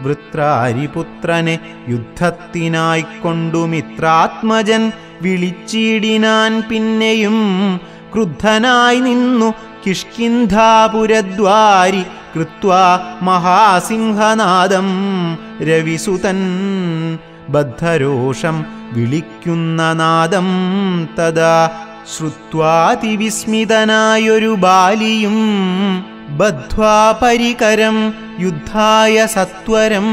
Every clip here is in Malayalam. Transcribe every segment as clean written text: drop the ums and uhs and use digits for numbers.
വൃത്രാരിപുത്രനെ യുദ്ധത്തിനായിക്കൊണ്ടു മിത്രാത്മജൻ വിളിച്ചിടിനാൻ. പിന്നെയും ക്രുദ്ധനായി നിന്നു കിഷ്കിന്ധാപുരദ്വാരി കൃത്വാ മഹാസിംഹനാദം രവിസുതൻ. ബദ്ധരോഷം വിളിക്കുന്ന നാദം തഥാ ശ്രുത്വാതിവിസ്മിതനായൊരു ബാലിയും ബദ്ധ്വാ പരികരം യുദ്ധായ സത്വരം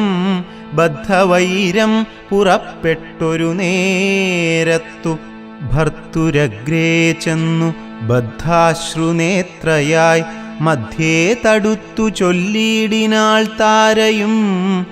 ബദ്ധവൈരം പുറപ്പെട്ടൊരു നേരത്തു ഭർത്തുരഗ്രേ ചെന്നു ബദ്ധാശ്രുനേത്രയായി മധ്യേ തടുത്തു ചൊല്ലിയിടിനാൾ താരയും.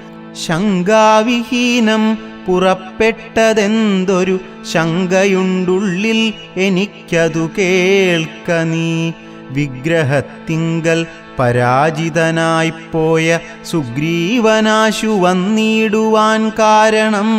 ശങ്കാവിഹീനം പുറപ്പെട്ടതെന്തൊരു ശങ്കയുണ്ടുള്ളിൽ എനിക്കതു കേൾക്ക നീ. വിഗ്രഹത്തിങ്കൽ പരാജിതനായിപ്പോയ സുഗ്രീവനാശു വന്നിടുവാൻ കാരണം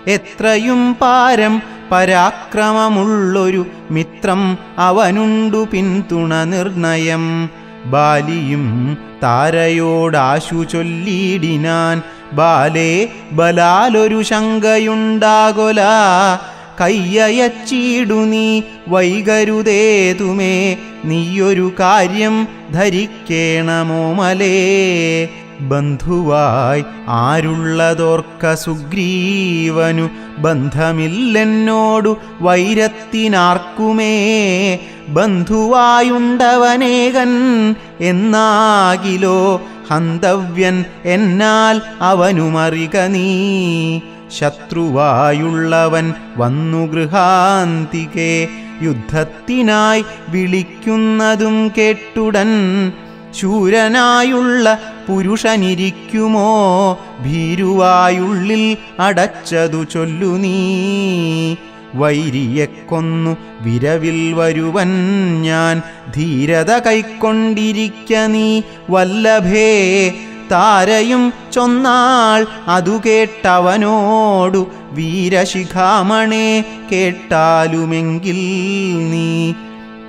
എത്രയും പാരം പരാക്രമമുള്ളൊരു മിത്രം അവനുണ്ടു പിന്തുണ നിർണയം. ബാലിയും താരയോടാശു ചൊല്ലിയിടിനാൻ. ബാലേ, ബലാലൊരു ശങ്കയുണ്ടാകൊല. കയ്യയച്ചിടു നീ വൈകരുതേതുമേ. നീയൊരു കാര്യം ധരിക്കേണമോമലേ. ബന്ധുവായി ആരുള്ളതോർക്ക സുഗ്രീവനു ബന്ധമില്ലെന്നോടു വൈരത്തിനാർക്കുമേ. ബന്ധുവായുണ്ടവനേകൻ എന്നാകിലോ ഹന്തവ്യൻ എന്നാൽ അവനുമറിക നീ. ശത്രുവായുള്ളവൻ വന്നു ഗൃഹാന്തികെ യുദ്ധത്തിനായി വിളിക്കുന്നതും കേട്ടുടൻ ശൂരനായുള്ള പുരുഷനിരിക്കുമോ ഭീരുവായുള്ളിൽ അടച്ചതു ചൊല്ലു നീ. വൈരിയെ കൊന്നു വിരവിൽ വരുവൻ ഞാൻ ധീരത കൈക്കൊണ്ടിരിക്ക നീ വല്ലഭേ. താരയും ചൊന്നാൾ അതു കേട്ടവനോടു വീരശിഖാമണേ കേട്ടാലുമെങ്കിൽ നീ.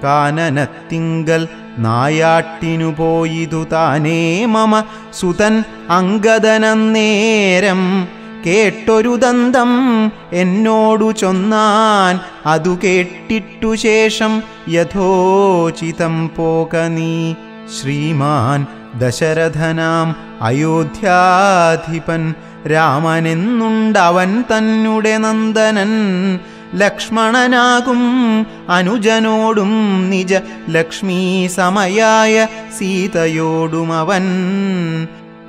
കാനനത്തിങ്കൽ നായാട്ടിനു പോയിതു താനേ മമ സുതൻ അംഗദനന്നേരം കേട്ടൊരു ദന്തം എന്നോടു ചൊന്നാൻ. അതു കേട്ടിട്ടു ശേഷം യഥോചിതം പോക നീ. ശ്രീമാൻ ദശരഥനാം അയോധ്യാധിപൻ രാമനെന്നുണ്ടവൻ തന്നെ നന്ദനൻ. ലക്ഷ്മണനാകും അനുജനോടും നിജ ലക്ഷ്മീ സമയായ സീതയോടുമവൻ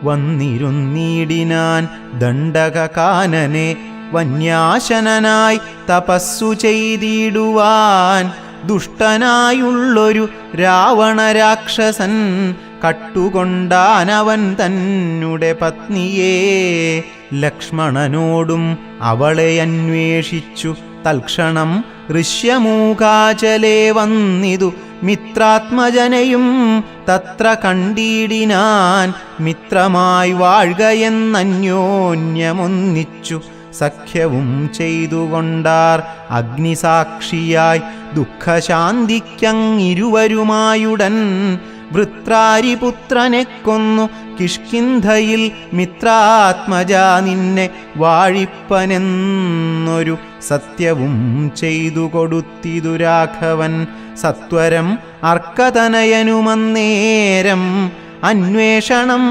വന്നിരുന്നീടിനാൻ. ദണ്ഡകാനനെ വന്യാശനായി തപസ്സു ചെയ്തിടുവാൻ ദുഷ്ടനായുള്ളൊരു രാവണരാക്ഷസൻ കട്ടുകൊണ്ടാനവൻ തന്നെ പത്നിയെ. ലക്ഷ്മണനോടും അവളെ അന്വേഷിച്ചു തൽക്ഷണം ഋഷ്യമൂകാചലേ വന്നിതു. മിത്രാത്മജനെയും തത്ര കണ്ടിടിനാൻ. മിത്രമായി വാഴ്കയെന്നന്യോന്യമൊന്നിച്ചു സഖ്യവും ചെയ്തുകൊണ്ടാർ. അഗ്നിസാക്ഷിയായി ദുഃഖശാന്തിക്കങ്ങിരുവരുമായുടൻ വൃത്രാരിപുത്രനെ കൊന്നു കിഷ്കിന്ധയിൽ മിത്രാത്മജാ നിന്നെ വാഴിപ്പനെന്നൊരു സത്യവും ചെയ്തു കൊടുത്തിതു രാഘവൻ. സത്വരം അർക്കതനയനുമന്നേരം അന്വേഷണം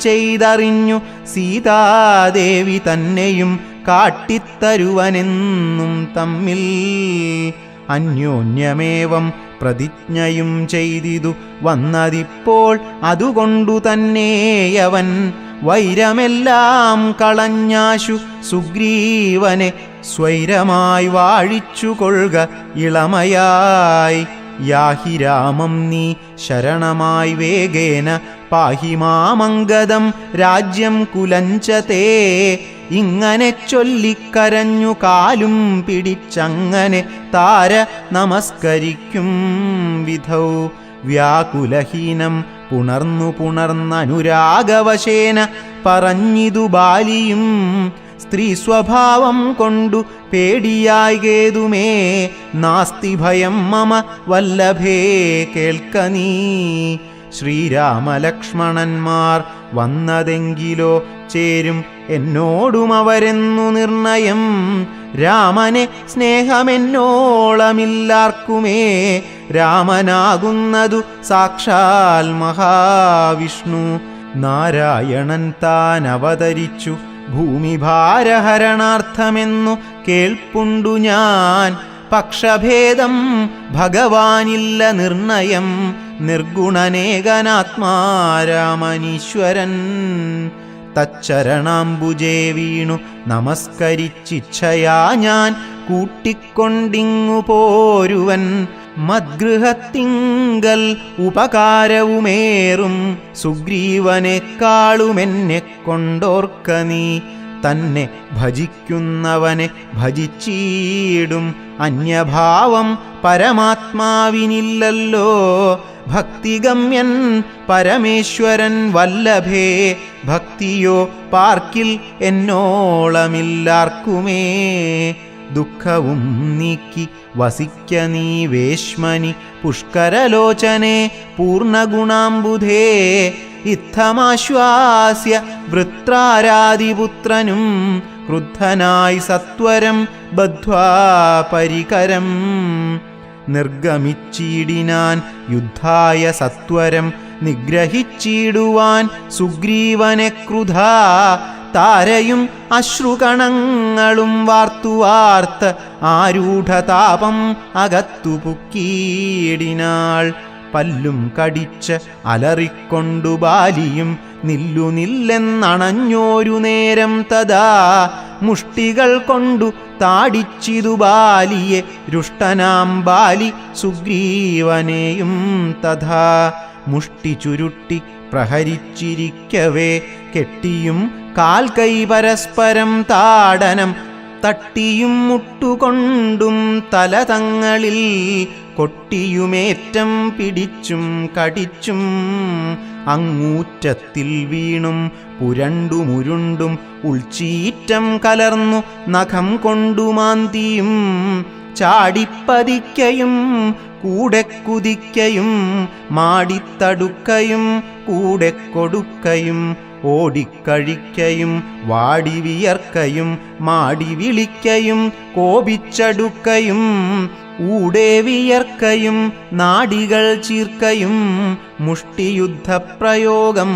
ചെയ്തറിഞ്ഞു സീതാദേവി തന്നെയും കാട്ടിത്തരുവനെന്നും തമ്മിൽ. അന്യോന്യമേവം പ്രതിജ്ഞയും ചെയ്തിതു വന്നതിപ്പോൾ. അതുകൊണ്ടു തന്നെയവൻ വൈരമെല്ലാം കളഞ്ഞാശു സുഗ്രീവനെ സ്വൈരമായി വാഴിച്ചു കൊള്ളുക ഇളമയായി. യാഹി രാമം നീ ശരണമായി വേഗേന പാഹി മാമംഗദം രാജ്യം കുലഞ്ചതേ. ഇങ്ങനെ ചൊല്ലിക്കരഞ്ഞു കാലും പിടിച്ചങ്ങനെ താര നമസ്കരിക്കും വിധൗ. വ്യാകുലഹീനം പുണർന്നനുരാഗവശേന പറഞ്ഞിതു ബാലിയും. സ്ത്രീ സ്വഭാവം കൊണ്ടു പേടിയായകേതുമേ നാസ്തി ഭയം മമ വല്ലഭേ കേൾക്ക നീ. ശ്രീരാമലക്ഷ്മണന്മാർ വന്നതെങ്കിലോ ചേരും എന്നോടും അവരെന്നു നിർണയം. രാമനെ സ്നേഹമെന്നോളമില്ലാർക്കുമേ, രാമനാകുന്നതു സാക്ഷാൽ മഹാവിഷ്ണു. നാരായണൻ താൻ അവതരിച്ചു ഭൂമിഭാരഹരണാർത്ഥമെന്നു കേൾപ്പുണ്ടു ഞാൻ. പക്ഷഭേദം ഭഗവാനില്ല നിർണയം, നിർഗുണനേകനാത്മാരാമനീശ്വരൻ. തച്ചരണാംബുജേ വീണു നമസ്കരിച്ചിച്ഛയാ ഞാൻ കൂട്ടിക്കൊണ്ടിങ്ങു പോരുവൻ. മദ്ഗൃഹത്തിങ്കൽ ഉപകാരവുമേറും സുഗ്രീവനെക്കാളുമെന്നെ കൊണ്ടോർക്ക നീ. തന്നെ ഭജിക്കുന്നവനെ ഭജിച്ചീടും, അന്യഭാവം പരമാത്മാവിനില്ലല്ലോ. ഭക്തിഗമ്യൻ പരമേശ്വരൻ വല്ലഭേ, ഭക്തിയോ പാർക്കിൽ എന്നോളമില്ലാർക്കുമേ. ദുഃഖവും നീക്കി വസിക്ക നീ വേശ്മനി പുഷ്കരലോചനെ പൂർണ്ണഗുണാംബുധേ. ഇത്തമാശ്വാസ്യ വൃത്രാരാദിപുത്രനും ക്രുദ്ധനായി സത്വരം ബദ്ധ്വാ പരികരം. നിർഗമിച്ചിടിനാൻ യുദ്ധായ സത്വരം നിഗ്രഹിച്ചിടുവാൻ സുഗ്രീവനെ ക്രുധാ. താരയും അശ്രുകണങ്ങളും വാർത്തു വാർത്ത് ആരൂഢതാപം അകത്തു പുക്കീടിനാൾ. പല്ലും കടിച്ച് അലറിക്കൊണ്ടു ബാലിയും നില്ലു നില്ലെന്നണഞ്ഞോരു നേരം തഥാ. മുഷ്ടികൾ കൊണ്ടു താടിച്ചിതു ബാലിയെ, രുഷ്ടനാം ബാലി സുഗ്രീവനെയും തഥാ. മുഷ്ടി ചുരുട്ടി പ്രഹരിച്ചിരിക്കവേ കെട്ടിയും കാൽ കൈ പരസ്പരം താടനം തട്ടിയും മുട്ടുകൊണ്ടും തല തങ്ങളിൽ കൊട്ടിയുമേറ്റം പിടിച്ചും കടിച്ചും. അങ്ങൂറ്റത്തിൽ വീണും പുരണ്ടുമുരുണ്ടും ഉൾച്ചീറ്റം കലർന്നു നഖം കൊണ്ടുമാന്തിയും. ചാടിപ്പതിക്കയും കൂടെ കുതിക്കയും മാടിത്തടുക്കയും കൂടെ കൊടുക്കയും. ഓടിക്കഴിക്കയും വാടി വിയർക്കയും മാടി വിളിക്കയും കോപിച്ചടുക്കയും. ഊടെ വിയർക്കയും നാടികൾ ചീർക്കയും. മുഷ്ടിയുദ്ധപ്രയോഗം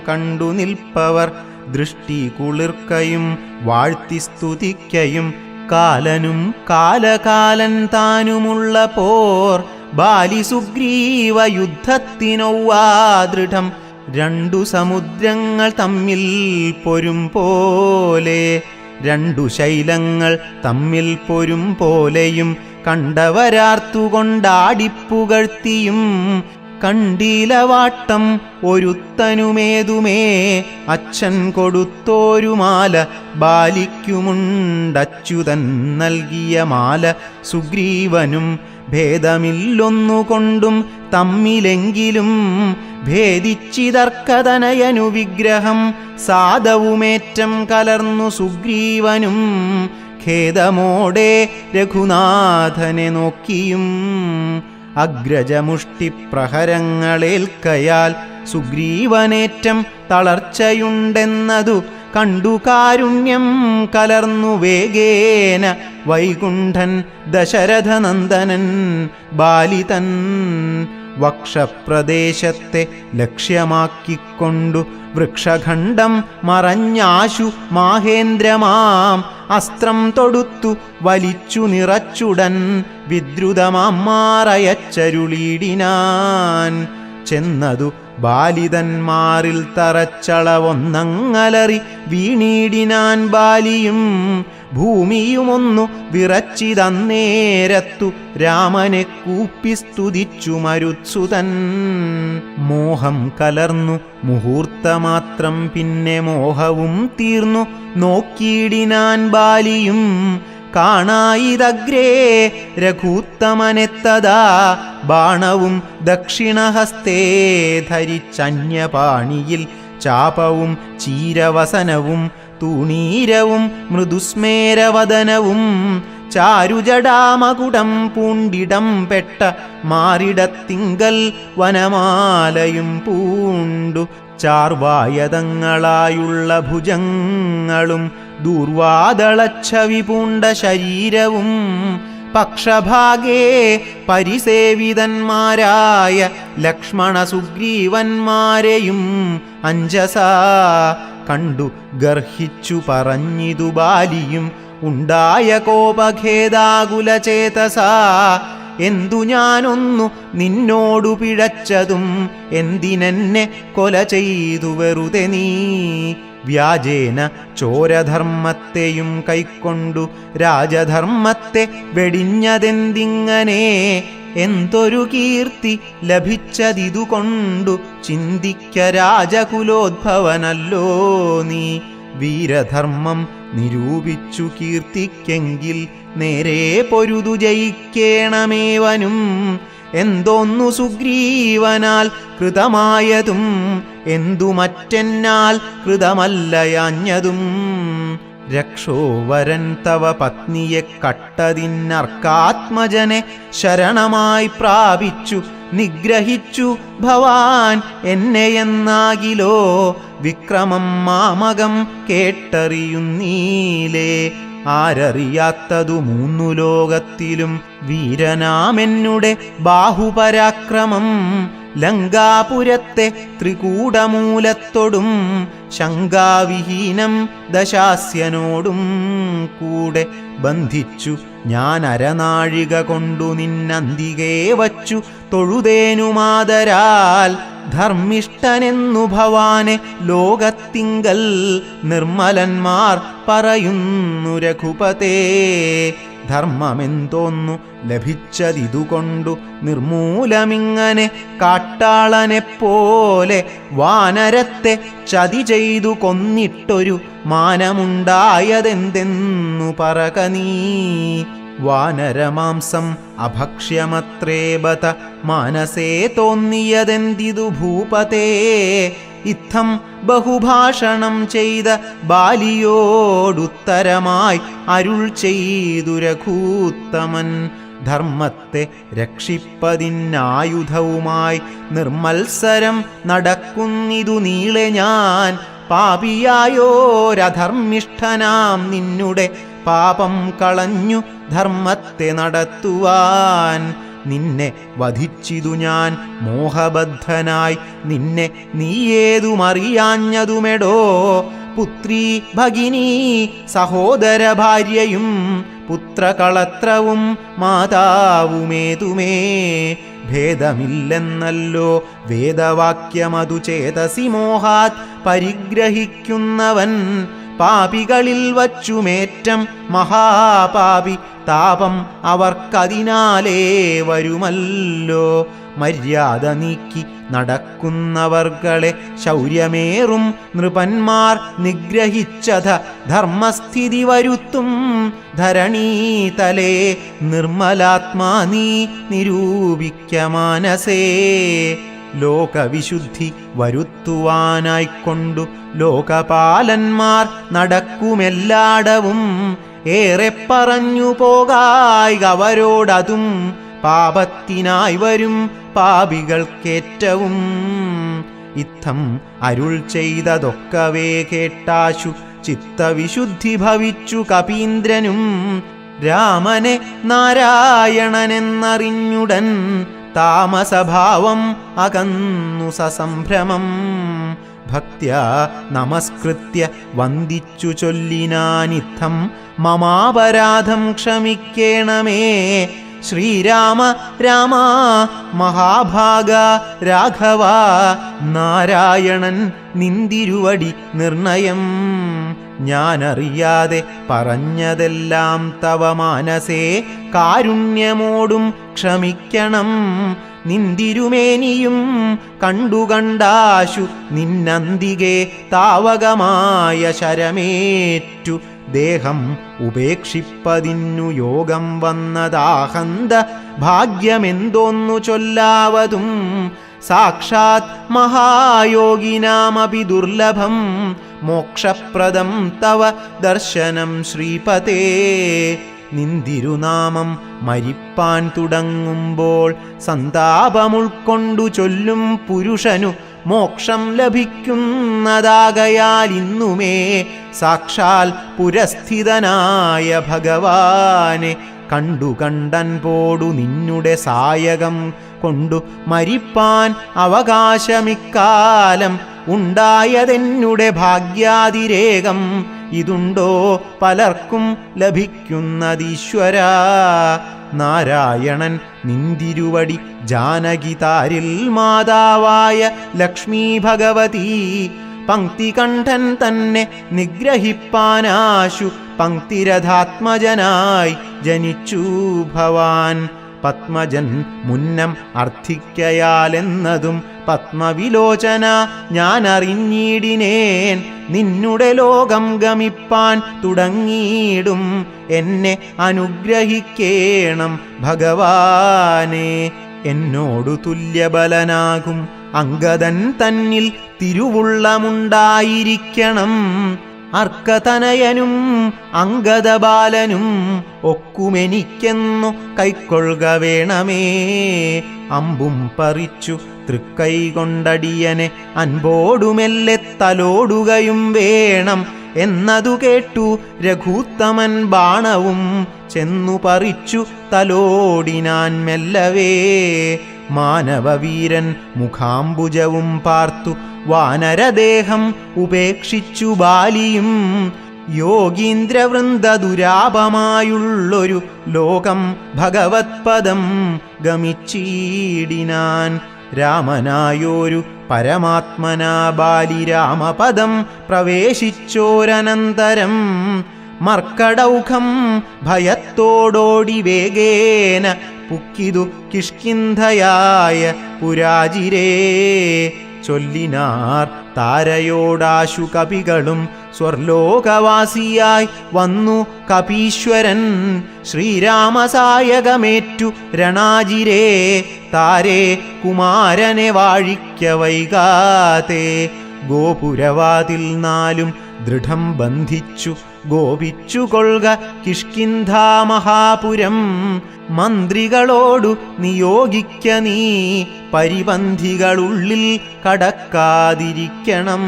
കണ്ടു നിൽപ്പവർ ദൃഷ്ടി കുളിർക്കയും വാഴ്ത്തി സ്തുതിക്കയും. കാലനും കാലകാലൻ താനുമുള്ള പോർ ബാലി സുഗ്രീവ യുദ്ധത്തിനൊവ്വാ ദൃഢം. രണ്ടു സമുദ്രങ്ങൾ തമ്മിൽ പൊരും പോലെ, രണ്ടു ശൈലങ്ങൾ തമ്മിൽ പൊരും പോലെയും കണ്ടവരാർത്തുകൊണ്ടാടിപ്പുകഴ്ത്തിയും. കണ്ടീലവാട്ടം ഒരുത്തനുമേതുമേ, അച്ഛൻ കൊടുത്തോരു മാല ബാലിക്കുമുണ്ടച്യുതൻ നൽകിയ മാല സുഗ്രീവനും. ഭേദമില്ലൊന്നുകൊണ്ടും തമ്മിലെങ്കിലും ഭേദിച്ചിതർക്കതനയനു വിഗ്രഹം. സാദവുമേറ്റം കലർന്നു സുഗ്രീവനും ഖേദമോടെ രഘുനാഥനെ നോക്കിയും. അഗ്രജമുഷ്ടിപ്രഹരങ്ങളേൽക്കയാൽ സുഗ്രീവനേറ്റം തളർച്ചയുണ്ടെന്നതു കണ്ടു കാരുണ്യം കലർന്നു വേഗേന വൈകുണ്ഠൻ ദശരഥനന്ദനൻ ബാലിതൻ. വക്ഷപ്രദേശത്തെ ലക്ഷ്യമാക്കിക്കൊണ്ടു വൃക്ഷഖണ്ഡം മറഞ്ഞാശു മാഹേന്ദ്രമാം അസ്ത്രം തൊടുത്തു വലിച്ചു നിറച്ചുടൻ വിദ്രുതമാറയച്ചരുളീടിനാൻ. ചെന്നതു ബാലിതന്മാരിൽ തറച്ചളവൊന്നങ്ങലറി വീണീടിനാൻ ബാലിയും. ഭൂമിയുമൊന്നു വിറച്ചിതന്നേരത്തു രാമനെ കൂപ്പി സ്തുതിച്ചു മരുത്സുതൻ. മോഹം കലർന്നു മുഹൂർത്തമാത്രം പിന്നെ മോഹവും തീർന്നു നോക്കിയിടിനാൻ ബാലിയും. കാണായിതഗ്രേ രഘൂത്തമനെത്തതാ ബാണവും ദക്ഷിണഹസ്തേ ധരിച്ചന്യപാണിയിൽ ചാപവും ചീരവസനവും തൂണീരവും മൃദുസ്മേരവദനവും. ചാരുജടാമകുടം പൂണ്ടിടം പെട്ട മാറിടത്തിങ്കൽ വനമാലയും പൂണ്ടു ചാർവായതങ്ങളായുള്ള ഭുജങ്ങളും ദൂർവാദളച്ഛവി പൂണ്ട ശരീരവും പക്ഷഭാഗേ പരിസേവിതന്മാരായ ലക്ഷ്മണ സുഗ്രീവന്മാരെയും അഞ്ജസാ കണ്ടു ഗർഹിച്ചു പറഞ്ഞിതു ബാലിയും ഉണ്ടായ കോപഖേദാകുലചേതസാ എന്തു ഞാനൊന്നു നിന്നോടു പിഴച്ചതും എന്തിനെന്നെ കൊല ചെയ്തു വെറുതെ നീ വ്യാജേന ചോരധർമ്മത്തെയും കൈക്കൊണ്ടു രാജധർമ്മത്തെ വെടിഞ്ഞതെന്തിങ്ങനെ എന്തൊരു കീർത്തി ലഭിച്ചതിതുകൊണ്ടു ചിന്തിക്ക രാജകുലോദ്ഭവനല്ലോ നീ വീരധർമ്മം നിരൂപിച്ചു കീർത്തിക്കെങ്കിൽ നേരെ പൊരുതു ജയിക്കേണമേവനും എന്തോന്നു സുഗ്രീവനാൽ കൃതമായതും എന്തു മറ്റെന്നാൽ കൃതമല്ലയാഞ്ഞതും രക്ഷോവരൻ തവ പത്നിയെ കട്ടതിന്നർക്കാത്മജനെ ശരണമായി പ്രാപിച്ചു നിഗ്രഹിച്ചു ഭവാൻ എന്നെയെന്നാകിലോ വിക്രമം മാമകം കേട്ടറിയുന്നീലേ ആരറിയാത്തതു മൂന്നു ലോകത്തിലും വീരനാമെന്നുടെ ബാഹുപരാക്രമം ലങ്കാപുരത്തെ ത്രികൂടമൂലത്തോടും ശങ്കാവിഹീനം ദശാസ്യനോടും കൂടെ ബന്ധിച്ചു ഞാൻ അരനാഴിക കൊണ്ടു നിന്നന്തികേ വച്ചു തൊഴുതേനുമാതരാൽ ധർമ്മിഷ്ഠനെന്നു ഭവാനെ ലോകത്തിങ്കൽ നിർമ്മലന്മാർ പറയുന്നു രഘുപതേ ധർമ്മമെന്തോന്നു ലഭിച്ചതിതുകൊണ്ടു നിർമൂലമിങ്ങനെ കാട്ടാളനെപ്പോലെ വാനരത്തെ ചതി ചെയ്തു കൊന്നിട്ടൊരു മാനമുണ്ടായതെന്തെന്നു പറക നീ വാനരമാംസം അഭക്ഷ്യമത്രേ ബത മാനസേ തോന്നിയതെന്തിതു ഭൂപതേ ഇത്തം ബഹുഭാഷണം ചെയ്ത ബാലിയോടുത്തരമായി അരുൾ ചെയ്തു രഘൂത്തമൻ ധർമ്മത്തെ രക്ഷിപ്പതിനായുധവുമായി നിർമത്സരം നടക്കുന്നിതു നീളെ ഞാൻ പാപിയായോരധർമ്മിഷ്ഠനാം നിന്നുടെ പാപം കളഞ്ഞു ധർമ്മത്തെ നടത്തുവാൻ നിന്നെ വധിച്ചിതു ഞാൻ മോഹബദ്ധനായി നിന്നെ നീയേതുമറിയാഞ്ഞതുമെടോ പുത്രീ ഭഗിനീ സഹോദര ഭാര്യയും പുത്രകളത്രവും മാതാവുമേതുമേ ഭേദമില്ലെന്നല്ലോ വേദവാക്യമതു ചേതസി മോഹാത് പരിഗ്രഹിക്കുന്നവൻ പാപികളിൽ വച്ചുമേറ്റം മഹാപാപി താപം അവർക്കതിനാലേ വരുമല്ലോ മര്യാദ നീക്കി നടക്കുന്നവർകളെ ശൗര്യമേറും നൃപന്മാർ നിഗ്രഹിച്ചത ധർമ്മസ്ഥിതി വരുത്തും ധരണീതലേ നിർമ്മലാത്മാ നീ നിരൂപിക്ക മാനസേ ലോകവിശുദ്ധി വരുത്തുവാനായിക്കൊണ്ടു ലോകപാലന്മാർ നടക്കുമെല്ലാടവും ഏറെ പറഞ്ഞു പോകായവരോടതും പാപത്തിനായി വരും പാപികൾക്കേറ്റവും ഇത്തം അരുൾ ചെയ്തതൊക്കവേ കേട്ടാശു ചിത്തവിശുദ്ധി ഭവിച്ചു കപീന്ദ്രനും രാമനെ നാരായണനെന്നറിഞ്ഞുടൻ താമസഭാവം അകന്നു സസംഭ്രമം ഭക്ത്യാ നമസ്കൃത്യ വന്ദിച്ചു ചൊല്ലിനാനിത്തം മമാപരാധം ക്ഷമിക്കേണമേ ശ്രീരാമ രാമ മഹാഭാഗ രാഘവ നാരായണൻ നിന്തിരുവടി നിർണയം ഞാനറിയാതെ പറഞ്ഞതെല്ലാം തവ മാനസേ കാരുണ്യമോടും ക്ഷമിക്കണം നിന്തിരുമേനിയും കണ്ടുകണ്ടാശു നിന്നന്തികെ താവകമായ ശരമേറ്റു ദേഹം ഉപേക്ഷിപ്പതിന്നു യോഗം വന്നതാഹന്ത ഭാഗ്യമെന്തോന്നു ചൊല്ലാവതും സാക്ഷാത് മഹായോഗിനാമപി ദുർലഭം മോക്ഷപ്രദം തവ ദർശനം ശ്രീപതേ നിന്തിരുനാമം മരിപ്പാൻ തുടങ്ങുമ്പോൾ സന്താപമുൾക്കൊണ്ടു ചൊല്ലും പുരുഷനു മോക്ഷം ലഭിക്കുന്നതാകയാൽ ഇന്നുമേ സാക്ഷാൽ പുരസ്ഥിതനായ ഭഗവാനെ കണ്ടു കണ്ടൻ പോടു നിന്നുടെ സായകം കൊണ്ടു മരിപ്പാൻ അവകാശമിക്കാലം ഉണ്ടായതെന്നുടെ ഭാഗ്യാതിരേകം ഇതുണ്ടോ പലർക്കും ലഭിക്കുന്നതീശ്വരാ നാരായണൻ നിന്തിരുവടി ജാനകി താരിൽ മാതാവായ ലക്ഷ്മീ ഭഗവതി പങ്ക്തികണ്ഠൻ തന്നെ നിഗ്രഹിപ്പാനാശു പങ്ക്തിരഥാത്മജനായി ജനിച്ചു ഭവാൻ പത്മജൻ മുന്നം അർത്ഥിക്കയാലെന്നതും പത്മവിലോചന ഞാൻ അറിഞ്ഞിടിനേൻ നിന്നുടെ ലോകം ഗമിപ്പാൻ തുടങ്ങിയിടും എന്നെ അനുഗ്രഹിക്കേണം ഭഗവാനെ എന്നോടു തുല്യബലനാകും അംഗദൻ തന്നിൽ തിരുവുള്ളമുണ്ടായിരിക്കണം അർക്കതനയനും അംഗദബാലനും ഒക്കുമെനിക്കെന്നു കൈക്കൊള്ളുക വേണമേ അമ്പും പറിച്ചു തൃക്കൈ കൊണ്ടടിയനെ അൻപോടുമെല്ലെ തലോടുകയും വേണം എന്നതു കേട്ടു രഘൂത്തമൻ ബാണവും ചെന്നു പറിച്ചു തലോടിനാൻ മെല്ലവേ മാനവവീരൻ മുഖാംബുജവും പാർത്തു വാനരദേഹം ഉപേക്ഷിച്ചു ബാലിയും യോഗീന്ദ്രവൃന്ദ ദുരാപമായുള്ളൊരു ലോകം ഭഗവത്പദം ഗമിച്ചീടിനാൻ രാമനായോരു പരമാത്മനാ ബാലി രാമപദം പ്രവേശിച്ചോരനന്തരം മർക്കടൗഖം ഭയത്തോടോടി വേഗേന പുക്കിതു കിഷ്കിന്ധയായ പുരാജിരേ ചൊല്ലിനാർ താരയോടാശു കപികളും സ്വർലോകവാസിയായി വന്നു കപീശ്വരൻ ശ്രീരാമസായകമേറ്റു രണാജിരേ താരേ കുമാരനെ വാഴിക്ക വൈകാതെ ഗോപുരവാതിൽ നാലും ദൃഢം ബന്ധിച്ചു ഗോപിച്ചു കൊള്ളുക കിഷ്കിന്ധാമഹാപുരം മന്ത്രികളോടു നിയോഗിക്ക നീ പരിപന്ധികളുള്ളിൽ കടക്കാതിരിക്കണം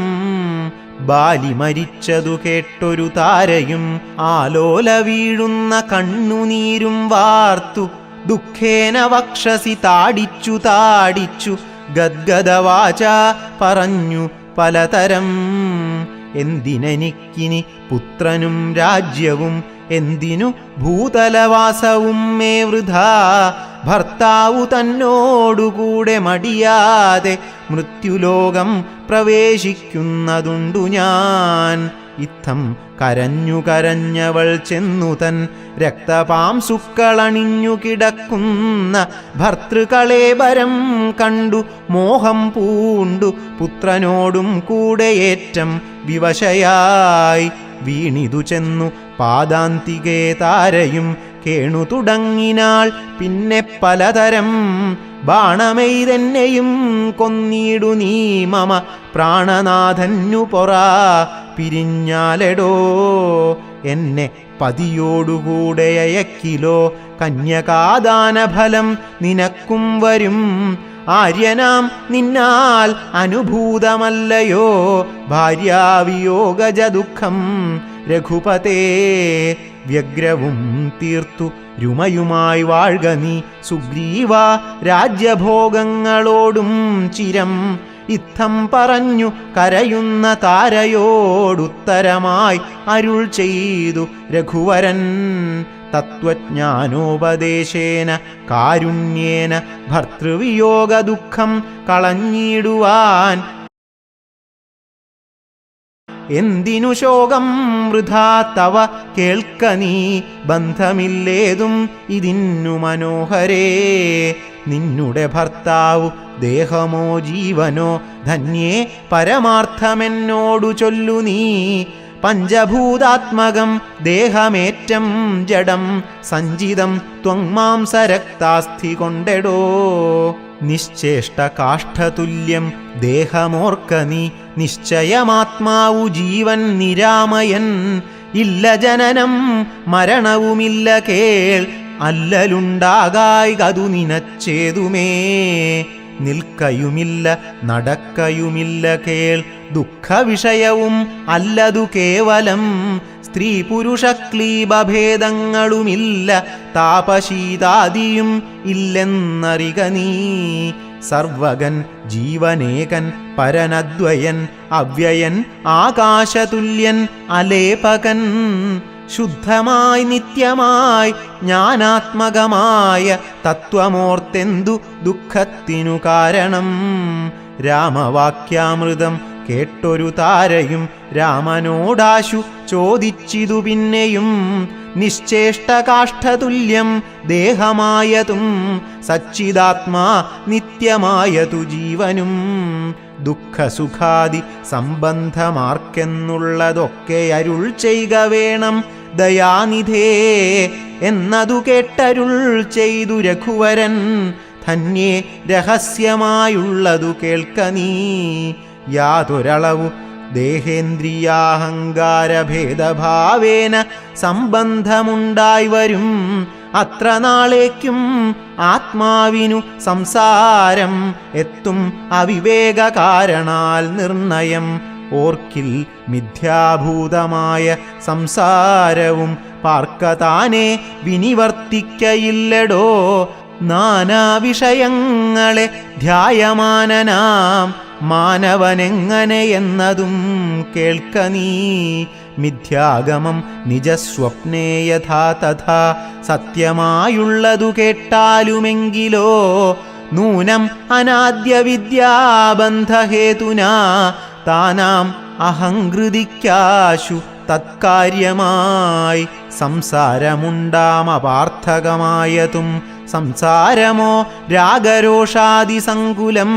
ബാലി മരിച്ചതു കേട്ടൊരു താരയും ആലോല വീഴുന്ന കണ്ണുനീരും വാർത്തു ദുഃഖേന വക്ഷസി താടിച്ചു ഗദ്ഗദവാച പറഞ്ഞു പലതരം എന്തിനെനിക്കിനി പുത്രനും രാജ്യവും എന്തിനു ഭൂതലവാസവും മേ വൃഥാ ഭർത്താവു തന്നോടുകൂടെ മടിയാതെ മൃത്യുലോകം പ്രവേശിക്കുന്നതുണ്ടു ഞാൻ ഇത്തം കരഞ്ഞു കരഞ്ഞവൾ ചെന്നു തൻ രക്തപാംസുക്കളണിഞ്ഞു കിടക്കുന്ന ഭർത്തൃകളേബരം കണ്ടു മോഹം പൂണ്ടു പുത്രനോടും കൂടെ ഏറ്റം വിവശയായി വീണിതു ചെന്നു പാദാന്തികേ താരയും കേണു തുടങ്ങിനാൾ പിന്നെ പലതരം ബാണമെയ്തെന്നെയും കൊന്നിടു നീ മമ പ്രാണനാഥന്നു പൊറാ പിരിഞ്ഞാലെടോ എന്നെ പതിയോടുകൂടെ അയക്കിലോ കന്യകാദാനഫലം നിനക്കും വരും ആര്യനാം നിന്നാൽ അനുഭൂതമല്ലയോ ഭാര്യാവിയോഗജ ദുഃഖം രഘുപതേ വ്യഗ്രവും തീർത്തു രുമയുമായി വാഴ്ക നീ സുഗ്രീവ രാജ്യഭോഗങ്ങളോടും ചിരം ഇത്തം പറഞ്ഞു കരയുന്ന താരയോടുത്തരമായി അരുൾ ചെയ്തു രഘുവരൻ തത്വജ്ഞാനോപദേശേന കാരുണ്യേന ഭർതൃവിയോഗ ദുഃഖം കളഞ്ഞിടുവാൻ എന്തിനു ശോകം വൃഥാ തവ കേൾക്ക നീ ബന്ധമില്ലേതും ഇതിന്നു മനോഹരേ നിന്നുടെ ഭർത്താവു ദേഹമോ ജീവനോ ധന്യേ പരമാർത്ഥമെന്നോടു ചൊല്ലു നീ പഞ്ചഭൂതാത്മകം ദേഹമേറ്റം ജഡം സഞ്ചിതം ത്വങ്മാംസരക്താസ്ഥി കൊണ്ടെടോ നിശ്ചേഷ്ട കാഷ്ഠതുല്യം ദേഹമോർക്ക നീ നിശ്ചയമാത്മാവു ജീവൻ നിരാമയൻ ഇല്ല ജനനം മരണവുമില്ല കേൾ അല്ലലുണ്ടാകായതു നിനച്ചേതുമേ നിൽക്കയുമില്ല നടക്കയുമില്ല കേൾ. ദുഃഖവിഷയവും അല്ലതു കേവലം, സ്ത്രീ പുരുഷ ക്ലീബഭേദങ്ങളുമില്ല, താപശീതാദിയും ഇല്ലെന്നറിക നീ. സർവകൻ ജീവനേകൻ പരനദ്വയൻ, അവ്യയൻ ആകാശതുല്യൻ അലേപകൻ, ശുദ്ധമായി നിത്യമായി ജ്ഞാനാത്മകമായ തത്വമോർത്തെന്തു ദുഃഖത്തിനു കാരണം. രാമവാക്യാമൃതം കേട്ടൊരു താരയും രാമനോടാശു ചോദിച്ചിതു പിന്നെയും. നിശ്ചേഷ്ടകാഷ്ഠതുല്യം ദേഹമായതും സച്ചിദാത്മാ നിത്യമായതു ജീവനും. ദുഃഖസുഖാദി സംബന്ധമാർക്കെന്നുള്ളതൊക്കെ അരുൾ ചെയ്ക വേണം ദയാനിധേ എന്നതു കേട്ടരുൾ ചെയ്തു രഘുവരൻ. ധന്യേ രഹസ്യമായുള്ളതു കേൾക്ക നീ. യാതൊരളവു ദേഹേന്ദ്രിയാഹങ്കാരഭേദഭാവേന സംബന്ധമുണ്ടായി വരും, അത്ര നാളേക്കും ആത്മാവിനു സംസാരം എത്തും അവിവേക കാരണാൽ നിർണയം. ഓർക്കിൽ മിഥ്യാഭൂതമായ സംസാരവും പാർക്കതാനെ വിനിവർത്തിക്കയില്ലടോ. നാനാവിഷയങ്ങളെ ധ്യായമാനനാം മാനവനെങ്ങനെയെന്നതും കേൾക്ക നീ. മിഥ്യാഗമം നിജസ്വപ്നേ യഥാ തഥാ സത്യമായുള്ളതു കേട്ടാലുമെങ്കിലോ. നൂനം അനാദ്യവിദ്യാബന്ധഹേതുനാ താനാം അഹങ്കൃതിക്കാശു തത്കാര്യമായി. സംസാരമുണ്ടാമപാർത്ഥകമായതും സംസാരമോ രാഗരോഷാദിസങ്കുലം,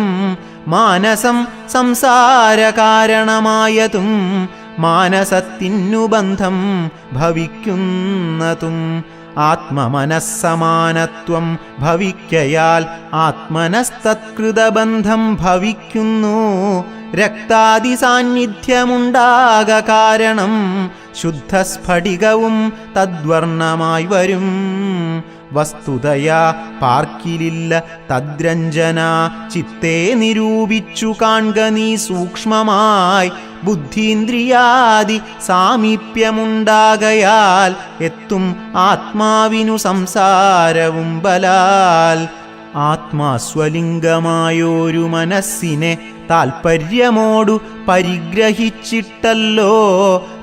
മാനസം സംസാരകാരണമായതും മാനസത്തിനു ബന്ധം ഭവിക്കുന്നതും. ആത്മമനസ്സമാനത്വം ഭവിക്കയാൽ ആത്മനസ്തത്കൃതബന്ധം ഭവിക്കുന്നു. രക്താദി സാന്നിധ്യമുണ്ടാക കാരണം ശുദ്ധസ്ഫടികവും തദ്വർണ്ണമായി വരും. വസ്തുതയാ പാർക്കിലില്ല തദ്രഞ്ജന, ചിത്തേ നിരൂപിച്ചു കാൺക നീ സൂക്ഷ്മമായി. ബുദ്ധീന്ദ്രിയാദി സാമീപ്യമുണ്ടാകയാൽ എത്തും ആത്മാവിനു സംസാരവും ബലാൽ. ആത്മാസ്വലിംഗമായോരു മനസ്സിനെ താൽപര്യമോടു പരിഗ്രഹിച്ചിട്ടല്ലോ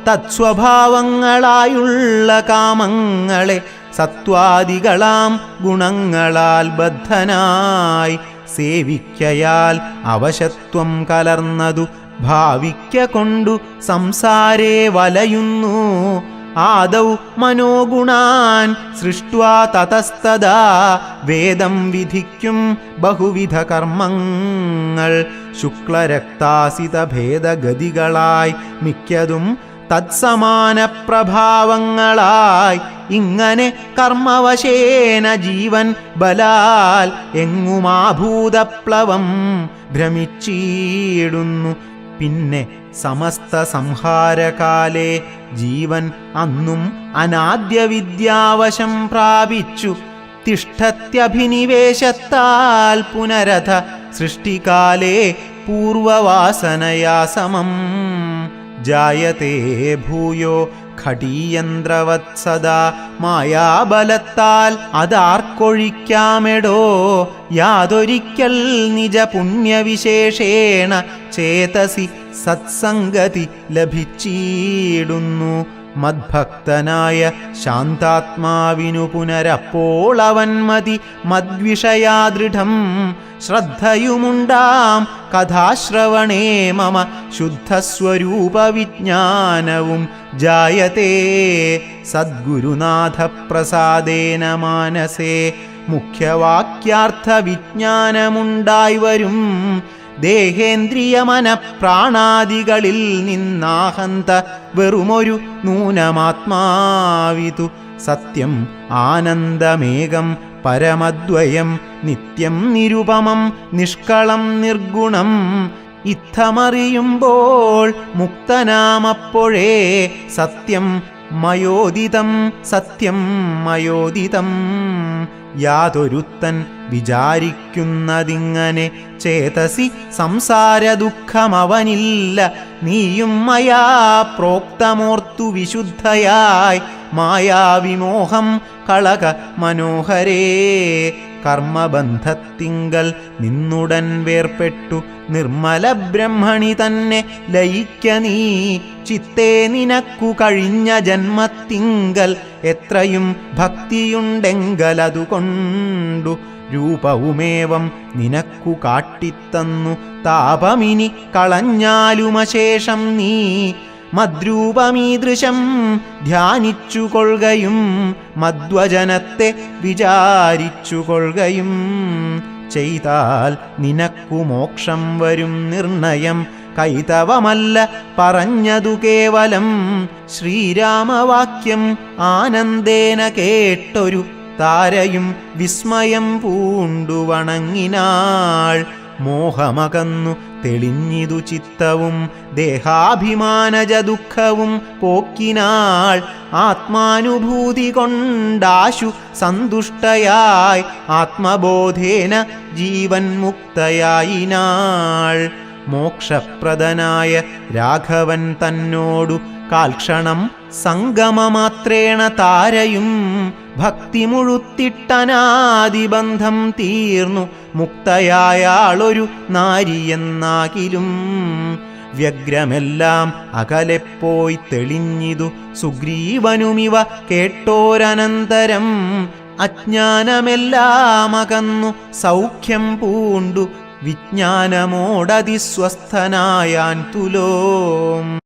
തത്സ്വഭാവങ്ങളായുള്ള കാമങ്ങളെ സത്വാദികളാം ഗുണങ്ങളാൽ ബദ്ധനായി. സേവിക്കയാൽ അവശത്വം കലർന്നതു ഭാവിക്ക കൊണ്ടു സംസാരേ വലയുന്നു. ആദൗ മനോഗുണാൻ സൃഷ്ട്വാ തതസ്തദാ വേദം വിധിക്കും ബഹുവിധ കർമ്മങ്ങൾ. ശുക്ലരക്താസിതഭേദഗതികളായി മിക്കതും തത്സമാന പ്രഭാവങ്ങളായി. ഇങ്ങനെ കർമ്മവശേന ജീവൻ ബലാൽ എങ്ങുമാഭൂതപ്ലവം ഭ്രമിച്ചിടുന്നു. പിന്നെ സമസ്ത സംഹാരകാലേ ജീവൻ അന്നും അനാദ്യവിദ്യാവശം പ്രാപിച്ചു. തിഷ്ഠത്യഭിനിവേശത്താൽ പുനരഥ സൃഷ്ടികാലേ പൂർവവാസനയാ സമം. ജായതേ ഭൂയോ ഖടീയന്ത്രവത് സദാ മായാബലത്താൽ അതാർക്കൊഴിക്കാമെടോ. യാതൊരിക്കൽ നിജ പുണ്യവിശേഷേണ ചേതസി സത്സംഗതി ലഭിച്ചിടുന്നു. മദ്ഭക്തനായ ശാന്താത്മാവിനു പുനരപ്പോൾ അവൻ മതി മദ്വിഷയാദൃഢം. ശ്രദ്ധയുമുണ്ടാം കഥാശ്രവണേ മമ ശുദ്ധസ്വരൂപവിജ്ഞാനവും ജായതേ. സദ്ഗുരുനാഥപ്രസാദേന മാനസേ മുഖ്യവാക്യാർത്ഥ വിജ്ഞാനമുണ്ടായി വരും. ദേഹേന്ദ്രിയമനപ്രാണാദികളിൽ നിന്നാഹന്ത വെറുമൊരു നൂനമാത്മാവിതു. സത്യം ആനന്ദമേകം പരമദ്വയം നിത്യം നിരുപമം നിഷ്കളം നിർഗുണം. ഇത്തമറിയുമ്പോൾ മുക്തനാമപ്പോഴേ സത്യം മയോദിതം സത്യം മയോദിതം. യാതൊരുത്തൻ വിചാരിക്കുന്നതിങ്ങനെ ചേതസി സംസാര ദുഃഖമവനില്ല. നീയും മയാ പ്രോക്തമോർത്തു വിശുദ്ധയായി മായാവിമോഹം കളക മനോഹരേ. കർമ്മബന്ധത്തിങ്കൽ നിന്നുടൻ വേർപെട്ടു നിർമ്മല ബ്രഹ്മണി തന്നെ ലയിക്ക നീ. ചിത്തേ നിനക്കു കഴിഞ്ഞ ജന്മത്തിങ്കൽ എത്രയും ഭക്തിയുണ്ടെങ്കലതുകൊണ്ടു രൂപവുമേവം നിനക്കു കാട്ടിത്തന്നു. താപമിനി കളഞ്ഞാലുമശേഷം നീ മദ്രൂപമീദൃശം ധ്യാനിച്ചുകൊള്ളുകയും മദ്വചനത്തെ വിചാരിച്ചുകൊള്ളുകയും ചെയ്താൽ നിനക്കു മോക്ഷം വരും നിർണയം. കൈതവമല്ല പറഞ്ഞതു കേവലം. ശ്രീരാമവാക്യം ആനന്ദേന കേട്ടൊരു താരയും വിസ്മയം പൂണ്ടു വണങ്ങിനാൾ. മോഹമകന്നു തെളിഞ്ഞിതു ചിത്തവും ദേഹാഭിമാനജ ദുഃഖവും പോക്കിനാൾ. ആത്മാനുഭൂതി കൊണ്ടാശു സന്തുഷ്ടയായി ആത്മബോധേന ജീവൻ മുക്തയായിനാൾ. മോക്ഷപ്രദനായ രാഘവൻ തന്നോടു കാൽക്ഷണം സംഗമമാത്രേണ താരയും ഭക്തി മുഴുത്തിട്ടനാദിബന്ധം തീർന്നു മുക്തയായാളൊരു നാരിയെന്നാകിലും. വ്യഗ്രമെല്ലാം അകലെപ്പോയി തെളിഞ്ഞിതു സുഗ്രീവനുമിവ കേട്ടോരനന്തരം. അജ്ഞാനമെല്ലാം അകന്നു സൗഖ്യം പൂണ്ടു വിജ്ഞാനമോടതിസ്വസ്ഥനായാൻ തുലോം.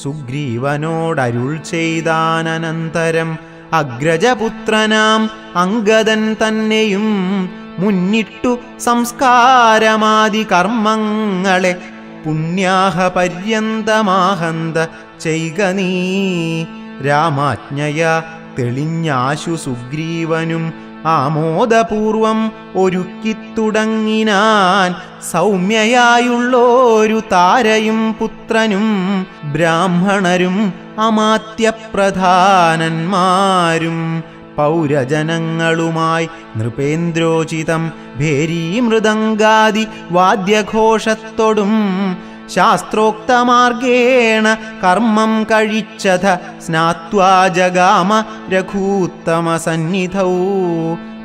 സുഗ്രീവനോടരുൾ ചെയ്താനന്തരം അഗ്രജപുത്രനാം അംഗദൻ തന്നെയും മുന്നിട്ടു സംസ്കാരമാദി കർമ്മങ്ങളെ പുണ്യാഹ പര്യന്തമാഹന്ത ചെയ്ക നീ. രാമാജ്ഞയ തെളിഞ്ഞാശു സുഗ്രീവനും ആമോദപൂർവം ഒരുക്കിത്തുടങ്ങിനാൻ. സൗമ്യയായുള്ളോരു താരയും പുത്രനും ബ്രാഹ്മണരും അമാത്യപ്രധാനന്മാരും പൗരജനങ്ങളുമായി നൃപേന്ദ്രോചിതം ഭേരീമൃദംഗാദി വാദ്യഘോഷത്തോടും ശാസ്ത്രോക്തമാർഗേണ കർമ്മം കഴിച്ചത സ്നാത്വാ ജഗാമ രഘൂത്തമസന്നിധൗ.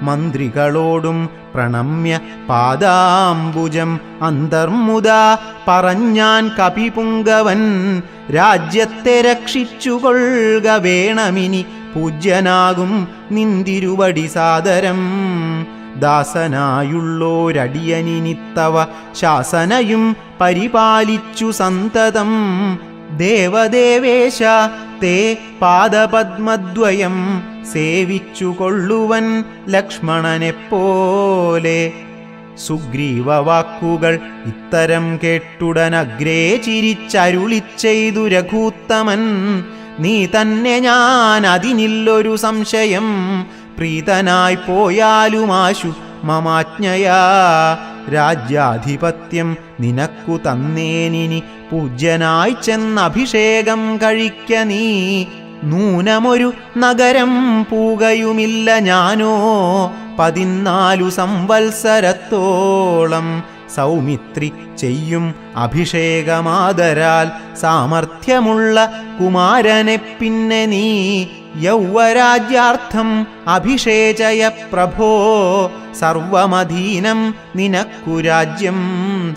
മന്ത്രികളോടും പ്രണമ്യ പാദാംബുജം അന്തർമുദാ പറഞ്ഞാൻ കപിപുങ്കവൻ. രാജ്യത്തെ രക്ഷിച്ചുകൊള്ളുക വേണമിനി പൂജ്യനാകും നിന്തിരുവടി സാദരം. ദാസനായുള്ളോരടിയനിത്തവ ശാസനയും പരിപാലിച്ചു സന്തതം. ദേവദേവേശ തേ പാദപദ്മദ്വയം സേവിച്ചുകൊള്ളുവൻ ലക്ഷ്മണനെപ്പോലെ. സുഗ്രീവവാക്കുകൾ ഇത്തരം കേട്ടുടനഗ്രേ ചിരിച്ചരുളിച്ചെയ്തു രഘൂത്തമൻ. നീ തന്നെ ഞാൻ അതിനില്ലൊരു സംശയം. പ്രീതനായി പോയാലുമാശു മമാജ്ഞയാ. രാജ്യാധിപത്യം നിനക്കു തന്നേനിനി പൂജ്യനായി ചെന്നഭിഷേകം കഴിക്ക നീ. നൂനമൊരു നഗരം പൂകയുമില്ല ഞാനോ 14 സംവത്സരത്തോളം. സൗമിത്രി ചെയ്യും അഭിഷേകമാദരാൽ സാമർഥ്യമുള്ള കുമാരനെ പിന്നെ നീ യൗവരാജ്യാർത്ഥം അഭിഷേചയ പ്രഭോ. സർവമധീനം നിനക്കു രാജ്യം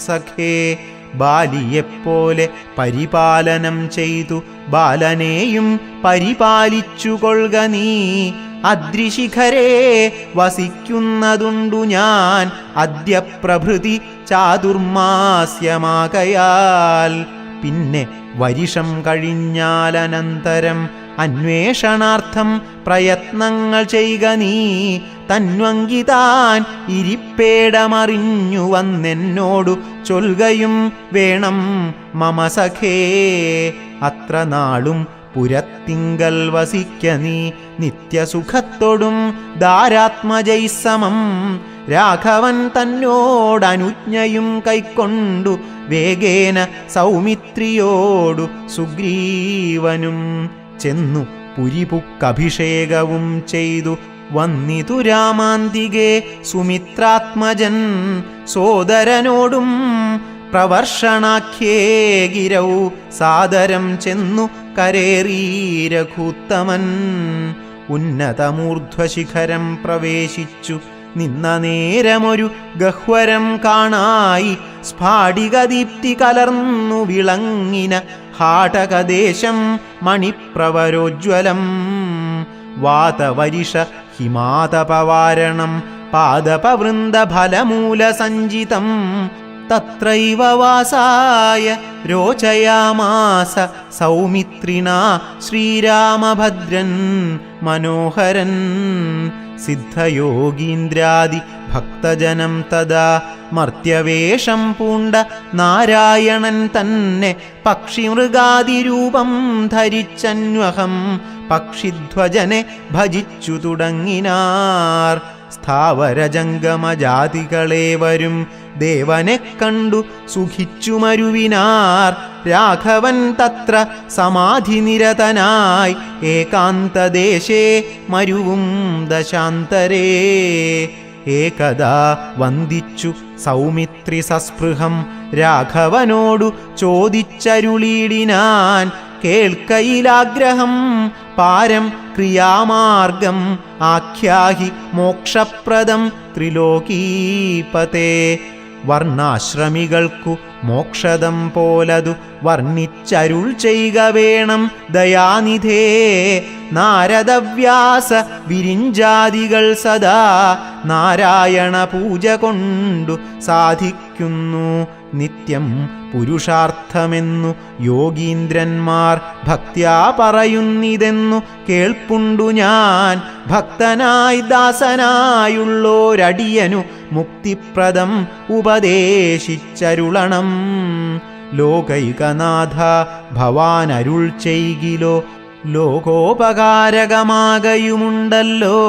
സഖേ. ബാലിയെപ്പോലെ പരിപാലനം ചെയ്തു ബാലനെയും പരിപാലിച്ചുകൊള്ളുക നീ. അദ്രിശിഖരേ വസിക്കുന്നതുണ്ടു ഞാൻ അദ്യ പ്രഭൃതി ചാതുർമാസ്യമാകയാൽ. പിന്നെ വരിഷം കഴിഞ്ഞാലനന്തരം അന്വേഷണാർത്ഥം പ്രയത്നങ്ങൾ ചെയ്യുക നീ. തന്വങ്കിതാൻ ഇരിപ്പേടമറിഞ്ഞു വന്നെന്നോടു ചൊൽകയും വേണം മമ സഖേ. അത്ര നാളും പുരത്തിങ്കൽ വസിക്ക നീ നിത്യസുഖത്തോടും ധാരാത്മജൈസമം. രാഘവൻ തന്നോടനുജ്ഞയും കൈക്കൊണ്ടു വേഗേന സൗമിത്രിയോടു സുഗ്രീവനും ചെന്നു പുരിപുക്കഭിഷേകവും ചെയ്തു വന്നിതു രാമാന്തികെ സുമിത്രാത്മജൻ സോദരനോടും പ്രവർഷണാഖ്യേ ഗിരൗ സാദരം ചെന്നു കരേറി രഘുത്തമൻ ഉന്നതമൂർധ്വശിഖരം പ്രവേശിച്ചു നിന്ന നേരമൊരു ഗഹ്വരം കാണായി സ്ഫാടികദീപ്തി കലർന്നു വിളങ്ങിന ഹാടകദേശം മണിപ്രവരോജ്വലം വാതവരിഷ ഹിമാതപവാരണം പാദപവൃന്ദഫലമൂലസഞ്ചിതം തത്രൈവ വാസായ രോചയാമാസ സൗമിത്രിണാ ശ്രീരാമഭദ്രൻ മനോഹരൻ സിദ്ധയോഗീന്ദ്രാദി ഭക്തജനം തഥാ മർത്യവേഷം പൂണ്ട നാരായണൻ തന്നെ പക്ഷിമൃഗാദിരൂപം ധരിച്ചന്വഹം പക്ഷിധ്വജനെ ഭജിച്ചു തുടങ്ങിനാർ സ്ഥാവരജംഗമജാതികളേവരും ദേവനെ കണ്ടു സുഖിച്ചു മരുവിനാർ രാഘവൻ തത്ര സമാധിനിരതനായി ഏകാന്തദേശേ മരുവും ദശാന്തരേ ഏകദാ വന്ദിച്ചു സൗമിത്രി സസ്പൃഹം രാഘവനോടു ചോദിച്ചരുളിയിടിനാൻ കേൾക്കയിലാഗ്രഹം പാരം ക്രിയാമാർഗം ആഖ്യാഹി മോക്ഷപ്രദം ത്രിലോകീപതേ വർണ്ണാശ്രമികൾക്കു മോക്ഷദം പോലതു വർണ്ണിച്ചരുൾ ചെയ്യുക വേണം ദയാനിധേ നാരദവ്യാസ വിരിഞ്ചാദികൾ സദാ നാരായണ പൂജ കൊണ്ടു സാധിക്കുന്നു നിത്യം പുരുഷാർത്ഥമെന്നു യോഗീന്ദ്രന്മാർ ഭക്ത്യാ പറയുന്നിതെന്നു കേൾപ്പുണ്ടു ഞാൻ ഭക്തനായി ദാസനായുള്ളോരടിയനു മുക്തിപ്രദം ഉപദേശിച്ചരുളണം ലോകൈകനാഥ ഭവാനരുൾ ചെയ്കിലോ ലോകോപകാരകമാകയുമുണ്ടല്ലോ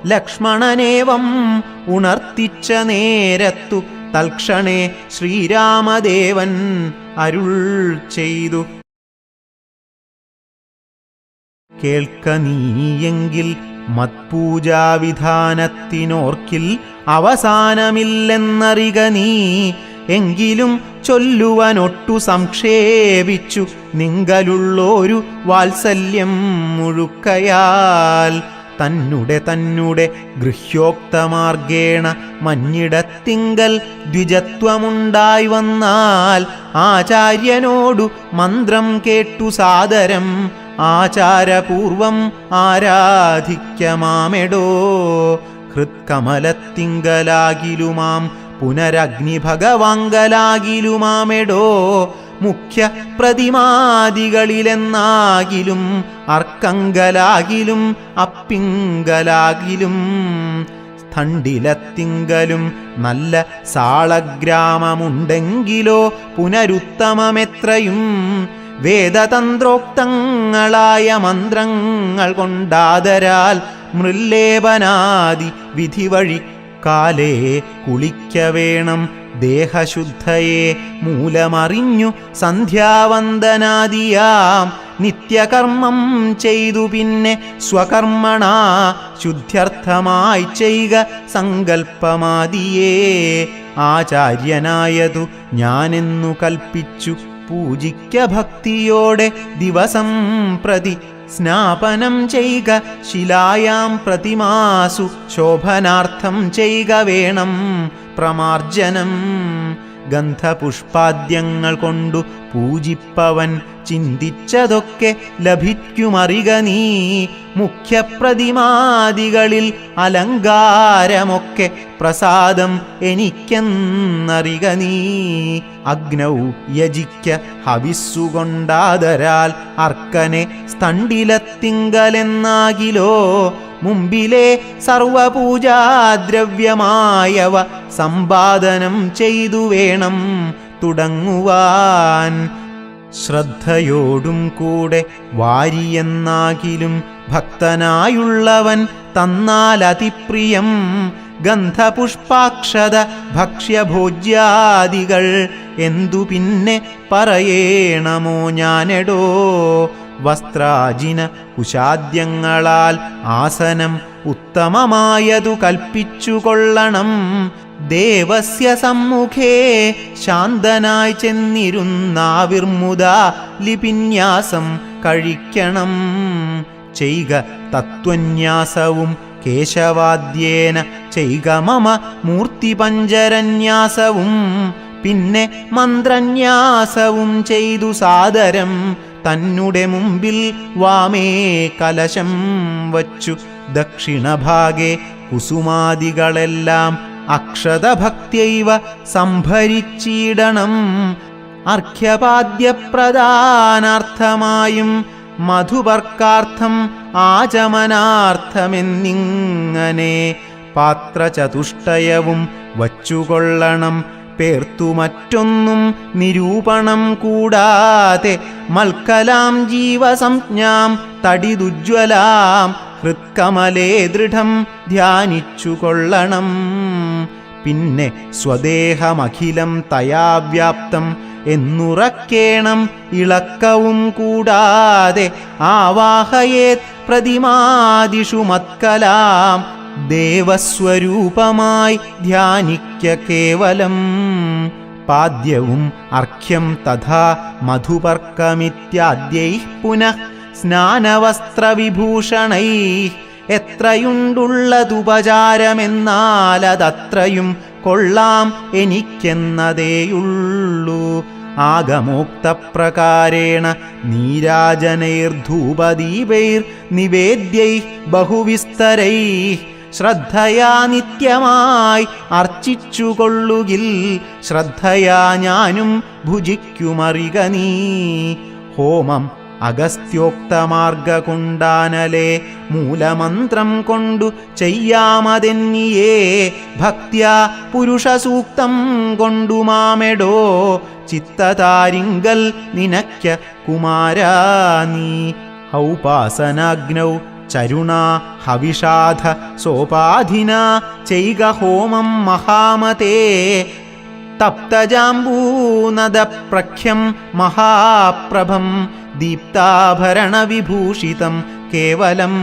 ലക്ഷ്മണനേവം ഉണർത്തിച്ച നേരത്തു തൽക്ഷണേ ശ്രീരാമദേവൻ അരുൾ ചെയ്തു കേൾക്ക നീയെങ്കിൽ മത്പൂജാവിധാനത്തിനോർക്കിൽ അവസാനമില്ലെന്നറിക നീ എങ്കിലും ചൊല്ലുവനൊട്ടു സംക്ഷേപിച്ചു നിങ്കലുള്ളോരു വാത്സല്യം മുഴുക്കയാൽ തന്നെ ഗൃഹ്യോക്തമാർഗേണ മഞ്ഞിടത്തിങ്കൽ ദ്വിജത്വമുണ്ടായി വന്നാൽ ആചാര്യനോടു മന്ത്രം കേട്ടു സാദരം ആചാരപൂർവം ആരാധിക്കമാമെടോ ഹൃത്കമലത്തിങ്കലാകിലുമാം പുനരഗ്നിഭഗവാങ്കലാകിലുമാമെടോ മുഖ്യ പ്രതിമാദികളിലെന്നാകിലും അർക്കങ്കലാകിലും അപ്പിങ്കലാകിലും സ്ഥണ്ടിലത്തിങ്കലും നല്ല സാളഗ്രാമമുണ്ടെങ്കിലോ പുനരുത്തമമെത്രയും വേദതന്ത്രോക്തങ്ങളായ മന്ത്രങ്ങൾ കൊണ്ടാദരാൽ മൃല്ലേപനാദി വിധി വഴി കാലേ കുളിക്ക വേണം ദേഹശുദ്ധയെ മൂലമറിഞ്ഞു സന്ധ്യാവന്ദനാദിയാം നിത്യകർമ്മം ചെയ്തു പിന്നെ സ്വകർമ്മണാ ശുദ്ധ്യർത്ഥമായി ചെയ്യുക സങ്കൽപ്പമാദിയേ ആചാര്യനായതു ഞാനെന്നു കൽപ്പിച്ചു പൂജിക്ക ഭക്തിയോടെ ദിവസം പ്രതി സ്നാപനം ചെയ്യുക ശിലായാം പ്രതിമാസു ശോഭനാർത്ഥം ചെയ്യുക വേണം പ്രമാർജനം ഗന്ധപുഷ്പാദ്യങ്ങൾ കൊണ്ടു പൂജിപ്പവൻ ചിന്തിച്ചതൊക്കെ ലഭിക്കുമറിക നീ മുഖ്യപ്രതിമാദികളിൽ അലങ്കാരമൊക്കെ പ്രസാദം എനിക്കെന്നറിക നീ അഗ്നൗ യജിക്ക ഹവിസ്സുകൊണ്ടാദരാൽ അർക്കനെ സ്ഥണ്ടിലത്തിങ്കലെന്നാകിലോ മുമ്പിലെ സർവപൂജാദ്രവ്യമായവ സമ്പാദനം ചെയ്തു വേണം തുടങ്ങുവാൻ ശ്രദ്ധയോടും കൂടെ വാരിയെന്നാകിലും ഭക്തനായുള്ളവൻ തന്നാൽ അതിപ്രിയം ഗന്ധപുഷ്പാക്ഷത ഭക്ഷ്യഭോജ്യാദികൾ എന്തു പിന്നെ പറയേണമോ ഞാനെടോ. വസ്ത്രാജിന കുശാദ്യങ്ങളാൽ ആസനം ഉത്തമമായതു കൽപ്പിച്ചുകൊള്ളണം. ദേവസ്യ സമ്മുഖേ ശാന്തനായി ചെന്നിരുന്നാവിർമുദ ലിപിന്യാസം കഴിക്കണം. ചെയ്ക തത്വന്യാസവും കേശവാദ്യേന ചെയ്ക മമ മൂർത്തിപഞ്ചരന്യാസവും. പിന്നെ മന്ത്രന്യാസവും ചെയ്തു സാദരം തന്നുടെ മുമ്പിൽ വാമേ കലശം വച്ചു. ദക്ഷിണഭാഗേ കുസുമാദികളെല്ലാം അക്ഷതഭക്ത്യൈവ സംഭരിച്ചിടണം. അർഘ്യപാദ്യപ്രദാനാർത്ഥമായും മധുപർക്കാർത്ഥം ആചമനാർത്ഥമെന്നിങ്ങനെ പാത്രചതുഷ്ടയവും വച്ചുകൊള്ളണം. പേർത്തു മറ്റൊന്നും നിരൂപണം കൂടാതെ മൽക്കലാം ജീവസംജ്ഞാം തടിദുജ്വലാം ഹൃത്കമലേ ദൃഢം ധ്യാനിച്ചുകൊള്ളണം. പിന്നെ സ്വദേഹമഖിലം തയാ വ്യാപ്തം എന്നുറക്കേണം. ഇളക്കവും കൂടാതെ ആവാഹയേത് പ്രതിമാദിഷു മത്കലാം. ദേവസ്വരൂപമായി ധ്യാനിക്ക കേവലം. പാദ്യവും അർഘ്യം തഥാ മധുപർക്കമിത്യാദ്യൈഃ പുനഃ സ്നാനവസ്ത്രവിഭൂഷണൈഃ. എത്രയുണ്ടുള്ളതുപചാരമെന്നാലതത്രയും കൊള്ളാം എനിക്കെന്നതേയുള്ളൂ. ആഗമോക്തപ്രകാരേണ നീരാജനൈർധൂപദീപൈർനിവേദ്യൈഃ ബഹുവിസ്തരൈഃ. ശ്രദ്ധയാ നിത്യമായി അർച്ചിച്ചുകൊള്ളുകിൽ ശ്രദ്ധയാ ഞാനും ഭുജിക്കുമറിക നീ. ഹോമം അഗസ്ത്യോക്തമാർഗകൊണ്ടാനലേ മൂലമന്ത്രം കൊണ്ടു ചെയ്യാമതെന്നിയേ. ഭക്ത്യാ പുരുഷസൂക്തം കൊണ്ടു മാമെടോ ചിത്തതാരിങ്കൽ നിനക്ക കുമാരാ നീ. ഔപാസനാഗ്നൗ ചരുണാ ഹവിഷാധ സോപാധിന ചെയ്ക ഹോമം മഹാമതേ. തപ്തജാംബൂനദപ്രഖ്യം മഹാപ്രഭം ദീപ്താഭരണവിഭൂഷിതം കേവലം.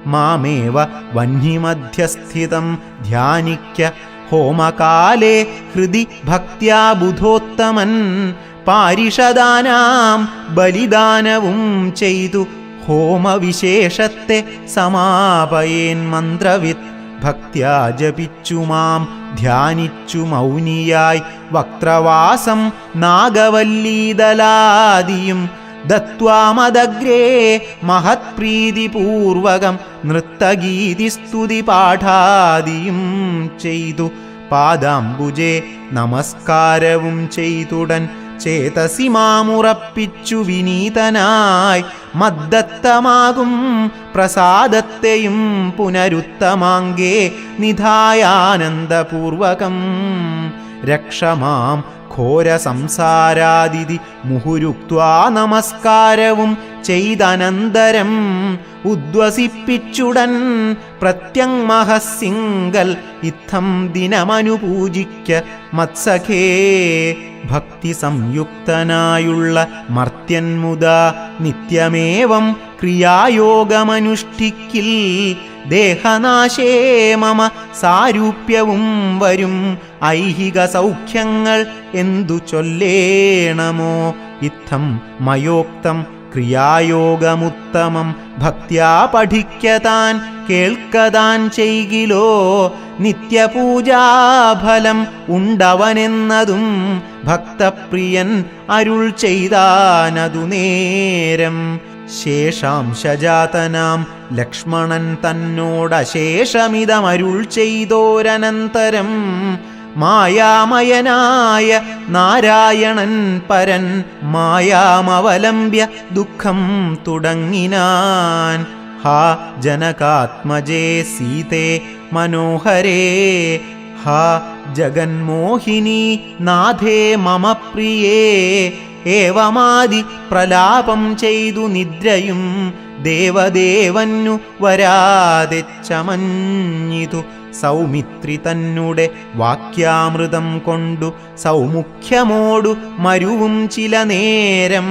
മാമേവ വഹ്നിമധ്യസ്ഥിതം ധ്യാനിക്ക ഹോമകാലേ ഹൃദി ഭക്ത്യാ ബുധോത്തമൻ. പാരിഷദാനാം ബലിദാനവും ചെയ്തു ഹോമവിശേഷത്തെ സമാപയേൻ മന്ത്രവിത്ത്. ഭക്ത്യാ ജപിച്ചു മാം ധ്യാനിച്ചു മൗനിയായി വക്രവാസം നാഗവല്ലീദലാദിയും ദത്വാമദഗ്രേ മഹത്പ്രീതിപൂർവകം നൃത്തഗീതിസ്തുതി പാഠാദിയും ചെയ്തു പാദാംബുജേ നമസ്കാരവും ചെയ്തുടൻ ചേതസി മാമുറപ്പിച്ചു വിനീതനായി. മദ്ദത്തമാകും പ്രസാദത്തെയും പുനരുത്തമാങ്കേ നിധായാനന്ദപൂർവകം. രക്ഷമാം ഘോര സംസാരാദിതി മുഹുരുക്വാ നമസ്കാരവും ചെയ്തനന്തരം ഉദ്വസിപ്പിച്ചുടൻ പ്രത്യങ്മഹസിംഗൽ ഇത്തം ദിനമനുപൂജിക്ക മത്സഖേ. ഭക്തി സംയുക്തനായുള്ള മർത്യൻ മുതാ നിത്യമേവം ക്രിയായോഗമനുഷ്ഠിക്കിൽ. ദേഹനാശേ മമ സാരൂപ്യവും വരും ഐഹിക സൗഖ്യങ്ങൾ എന്തു ചൊല്ലേണമോ. ഇത്തം മയോക്തം ക്രിയായോഗമുത്തമം ഭക്ത്യാ പഠിക്കതാൻ കേൾക്കതാൻ ചെയ്കിലോ. നിത്യപൂജാഫലം ഉണ്ടവനെന്നതും ഭക്തപ്രിയൻ അരുൾ ചെയ്താനതു നേരം. ശേഷാംശജാതനാം ലക്ഷ്മണൻ തന്നോടശേഷമിതമരുൾ ചെയ്തോരനന്തരം. മായാമയനായ നാരായണൻ പരൻ മായാമവലംബ്യ ദുഃഖം തുടങ്ങിനാൻ. ഹാ ജനകാത്മജേ സീതേ മനോഹരേ. ഹാ ജഗന്മോഹിനി നാഥേ മമ പ്രിയേ. ഏവമാദി പ്രലാപം ചെയ്തു നിദ്രയും ദേവദേവന്നു വരാതെ ചമഞ്ഞിതു സൗമിത്രി തന്നെ വാക്യാമൃതം കൊണ്ടു സൗമുഖ്യമോടു മരുവും ചില നേരം